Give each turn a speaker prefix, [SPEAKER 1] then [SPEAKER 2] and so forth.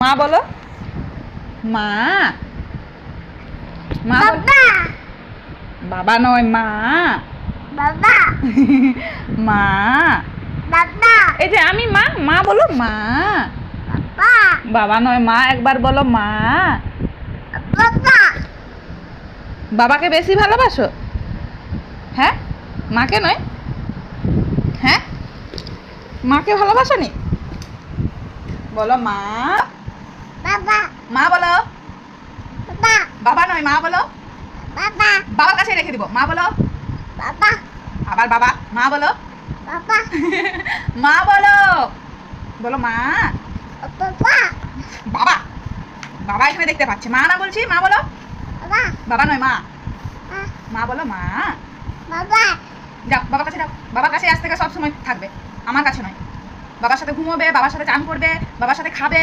[SPEAKER 1] মা বলো মা মা
[SPEAKER 2] বাবা
[SPEAKER 1] বাবা নয় মা
[SPEAKER 2] বাবা
[SPEAKER 1] মা
[SPEAKER 2] বাবা
[SPEAKER 1] এই যে আমি মা মা বলো মা
[SPEAKER 2] বাবা
[SPEAKER 1] বাবা নয় মা একবার বলো মা
[SPEAKER 2] বাবা
[SPEAKER 1] বাবাকে বেশি ভালোবাসো হ্যাঁ মাকে নয় হ্যাঁ মাকে ভালোবাসো নি বলো মা
[SPEAKER 2] বাবা
[SPEAKER 1] মা বলো
[SPEAKER 2] বাবা
[SPEAKER 1] বাবা নয় মা বলো
[SPEAKER 2] বাবা
[SPEAKER 1] বাবার কাছে রেখে দিব মা বলো
[SPEAKER 2] বাবা
[SPEAKER 1] আবার বাবা মা বলো
[SPEAKER 2] বাবা
[SPEAKER 1] মা বলো বলো মা
[SPEAKER 2] বাবা
[SPEAKER 1] বাবা বাবা এখানে দেখতে পাচ্ছে মা না বলছি মা বলো
[SPEAKER 2] বাবা
[SPEAKER 1] বাবা নয় মা মা বলো মা
[SPEAKER 2] বাবা
[SPEAKER 1] যাও বাবার কাছে যাও বাবার কাছে আজ থেকে সব সময় থাকবে আমার কাছে নয় বাবার সাথে ঘুমোবে বাবার সাথে চান করবে বাবার সাথে খাবে